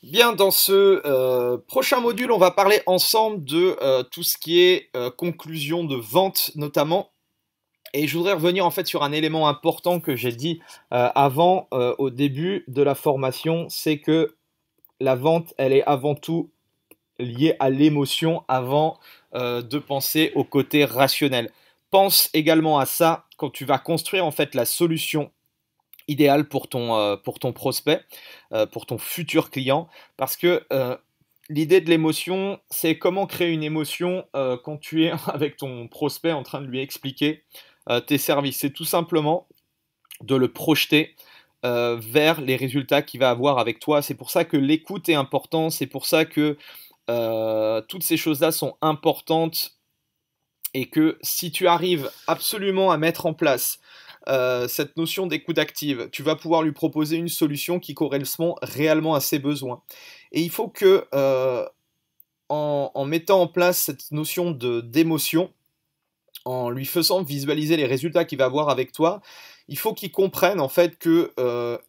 Bien, dans ce prochain module, on va parler ensemble de tout ce qui est conclusion de vente notamment. Et je voudrais revenir en fait sur un élément important que j'ai dit avant au début de la formation, c'est que la vente, elle est avant tout liée à l'émotion avant de penser au côté rationnel. Pense également à ça quand tu vas construire en fait la solution idéal pour ton prospect, pour ton futur client, parce que l'idée de l'émotion, c'est comment créer une émotion quand tu es avec ton prospect en train de lui expliquer tes services. C'est tout simplement de le projeter vers les résultats qu'il va avoir avec toi. C'est pour ça que l'écoute est important, c'est pour ça que toutes ces choses-là sont importantes et que si tu arrives absolument à mettre en place cette notion d'écoute active, tu vas pouvoir lui proposer une solution qui correspond réellement à ses besoins. Et il faut que, en mettant en place cette notion d'émotion, en lui faisant visualiser les résultats qu'il va avoir avec toi, il faut qu'il comprenne en fait que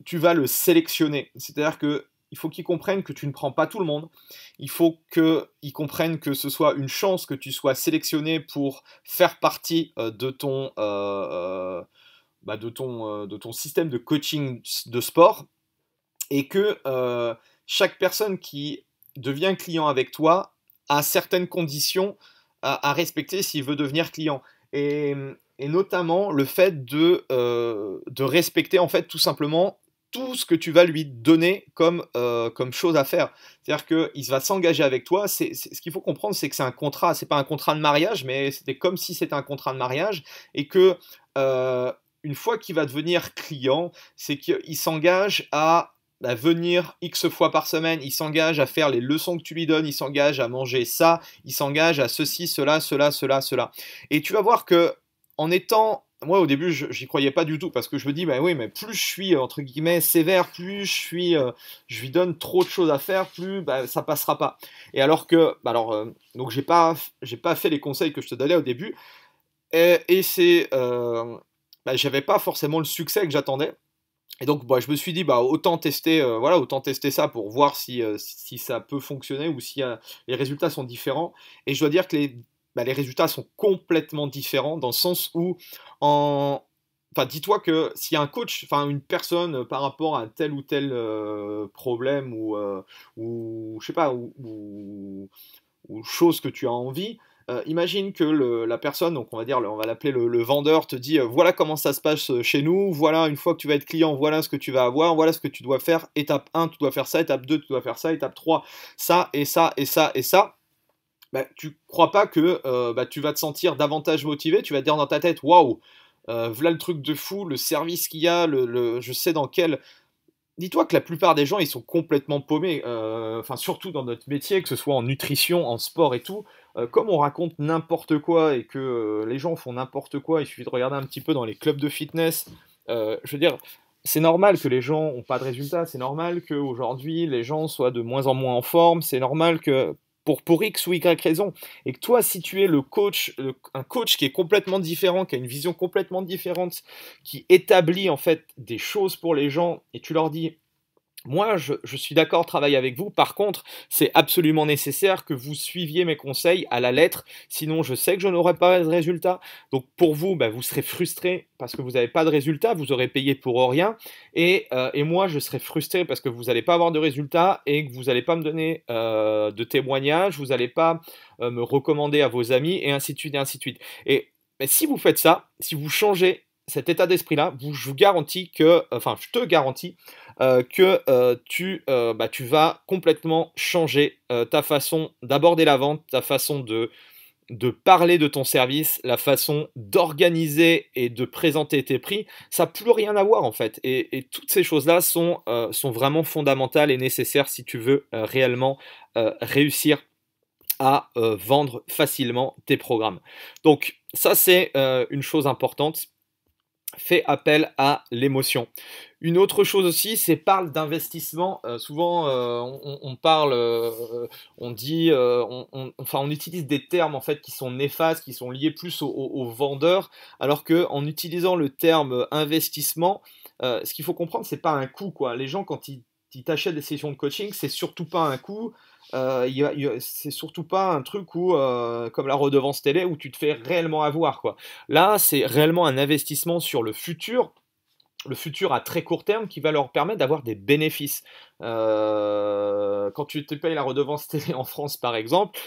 tu vas le sélectionner. C'est-à-dire que il faut qu'il comprenne que tu ne prends pas tout le monde. Il faut qu'il comprenne que ce soit une chance que tu sois sélectionné pour faire partie de ton système de coaching de sport et que chaque personne qui devient client avec toi a certaines conditions à respecter s'il veut devenir client. Et, et notamment le fait de respecter en fait tout simplement tout ce que tu vas lui donner comme chose à faire. C'est-à-dire qu'il va s'engager avec toi. Ce qu'il faut comprendre, c'est que c'est un contrat. C'est pas un contrat de mariage, mais c'était comme si c'était un contrat de mariage. Et que une fois qu'il va devenir client, c'est qu'il s'engage à venir X fois par semaine, il s'engage à faire les leçons que tu lui donnes, il s'engage à manger ça, il s'engage à ceci, cela, cela, cela, cela. Et tu vas voir que en étant moi au début j'y croyais pas du tout parce que je me dis bah oui mais plus je suis entre guillemets sévère, plus je lui donne trop de choses à faire, plus bah, ça passera pas. Et alors que donc j'ai pas fait les conseils que je te donnais au début et c'est j'avais pas forcément le succès que j'attendais. Et donc, bah, je me suis dit, bah, autant tester ça pour voir si ça peut fonctionner ou si les résultats sont différents. Et je dois dire que les résultats sont complètement différents dans le sens où, dis-toi que s'il y a un coach, enfin, une personne par rapport à tel ou tel problème ou je sais pas, ou chose que tu as envie. Imagine que la personne, donc on va l'appeler le vendeur, te dit voilà comment ça se passe chez nous, voilà une fois que tu vas être client, voilà ce que tu vas avoir, voilà ce que tu dois faire. Étape 1, tu dois faire ça, étape 2, tu dois faire ça, étape 3, ça et ça et ça et ça. Bah, tu crois pas que tu vas te sentir davantage motivé, tu vas te dire dans ta tête waouh, voilà le truc de fou, le service qu'il y a, je sais dans quel. Dis-toi que la plupart des gens, ils sont complètement paumés, enfin surtout dans notre métier, que ce soit en nutrition, en sport et tout. Comme on raconte n'importe quoi et que les gens font n'importe quoi, il suffit de regarder un petit peu dans les clubs de fitness. Je veux dire, c'est normal que les gens n'ont pas de résultats, c'est normal qu'aujourd'hui les gens soient de moins en moins en forme, c'est normal que pour X ou Y raison, et que toi, si tu es le coach, un coach qui est complètement différent, qui a une vision complètement différente, qui établit en fait des choses pour les gens et tu leur dis moi, je suis d'accord de travailler avec vous. Par contre, c'est absolument nécessaire que vous suiviez mes conseils à la lettre. Sinon, je sais que je n'aurai pas de résultat. Donc, pour vous, bah, vous serez frustré parce que vous n'avez pas de résultat. Vous aurez payé pour rien. Et moi, je serai frustré parce que vous n'allez pas avoir de résultat et que vous n'allez pas me donner de témoignages. Vous n'allez pas me recommander à vos amis et ainsi de suite et ainsi de suite. Et mais si vous faites ça, si vous changez cet état d'esprit-là, je vous garantis que, enfin, je te garantis que tu vas complètement changer ta façon d'aborder la vente, ta façon de parler de ton service, la façon d'organiser et de présenter tes prix. Ça n'a plus rien à voir en fait. Et toutes ces choses-là sont vraiment fondamentales et nécessaires si tu veux réellement réussir à vendre facilement tes programmes. Donc ça c'est une chose importante. Fais appel à l'émotion. Une autre chose aussi, c'est parle d'investissement. Souvent, on parle, on dit, enfin, on utilise des termes en fait qui sont néfastes, qui sont liés plus aux vendeurs, alors que en utilisant le terme investissement, ce qu'il faut comprendre, c'est pas un coût quoi. Les gens quand ils si tu achètes des sessions de coaching, c'est surtout pas un coût, c'est surtout pas un truc où, comme la redevance télé, où tu te fais réellement avoir, quoi. Là, c'est réellement un investissement sur le futur à très court terme qui va leur permettre d'avoir des bénéfices. Quand tu te payes la redevance télé en France, par exemple,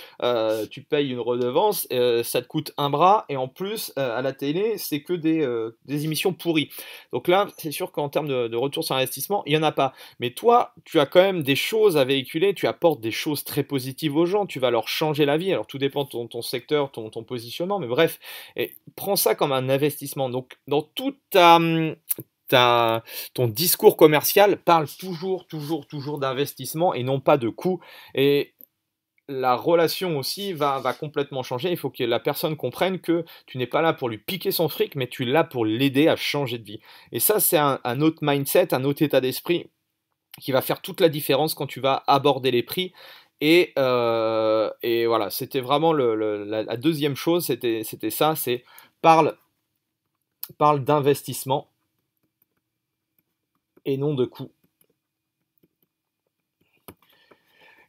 tu payes une redevance, ça te coûte un bras, et en plus, à la télé, c'est que des émissions pourries. Donc là, c'est sûr qu'en termes de retour sur investissement, il n'y en a pas. Mais toi, tu as quand même des choses à véhiculer, tu apportes des choses très positives aux gens, tu vas leur changer la vie. Alors tout dépend de ton secteur, ton positionnement, mais bref, et prends ça comme un investissement. Donc dans toute ton discours commercial parle toujours d'investissement et non pas de coût. Et la relation aussi va complètement changer. Il faut que la personne comprenne que tu n'es pas là pour lui piquer son fric, mais tu es là pour l'aider à changer de vie. Et ça, c'est un autre mindset, un autre état d'esprit qui va faire toute la différence quand tu vas aborder les prix. Et voilà, c'était vraiment la deuxième chose, c'était ça, c'est parle, parle d'investissement et non de coût.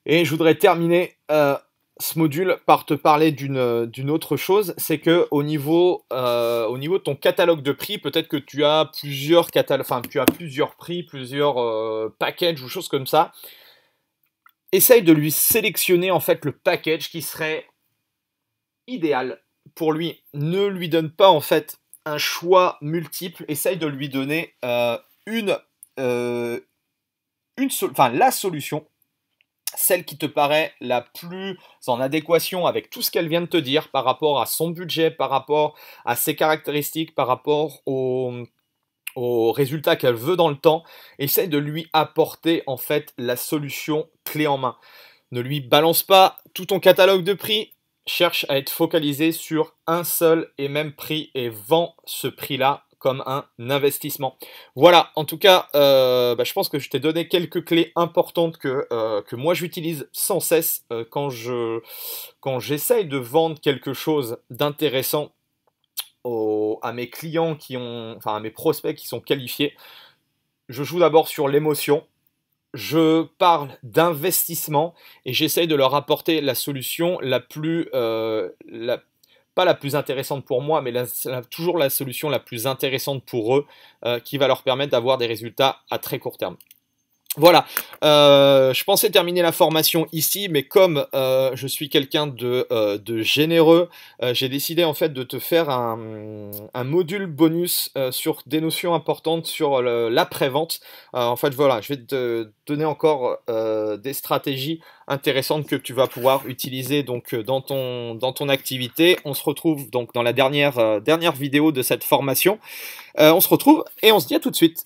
Et je voudrais terminer ce module par te parler d'une autre chose, c'est que au niveau de ton catalogue de prix, peut-être que tu as plusieurs tu as plusieurs prix, plusieurs packages ou choses comme ça. Essaye de lui sélectionner en fait le package qui serait idéal pour lui. Ne lui donne pas en fait un choix multiple. Essaye de lui donner la solution, celle qui te paraît la plus en adéquation avec tout ce qu'elle vient de te dire par rapport à son budget, par rapport à ses caractéristiques, par rapport aux résultats qu'elle veut dans le temps. Essaye de lui apporter en fait la solution clé en main. Ne lui balance pas tout ton catalogue de prix. Cherche à être focalisé sur un seul et même prix et vends ce prix-là comme un investissement. Voilà, en tout cas, je pense que je t'ai donné quelques clés importantes que moi j'utilise sans cesse quand j'essaye de vendre quelque chose d'intéressant à mes clients à mes prospects qui sont qualifiés. Je joue d'abord sur l'émotion. Je parle d'investissement et j'essaye de leur apporter la solution pas la plus intéressante pour moi, mais toujours la solution la plus intéressante pour eux, qui va leur permettre d'avoir des résultats à très court terme. Voilà, je pensais terminer la formation ici, mais comme je suis quelqu'un de généreux, j'ai décidé en fait de te faire un module bonus sur des notions importantes sur l'après-vente. En fait, voilà, je vais te donner encore des stratégies intéressantes que tu vas pouvoir utiliser donc dans ton activité. On se retrouve donc dans la dernière vidéo de cette formation. On se retrouve et on se dit à tout de suite.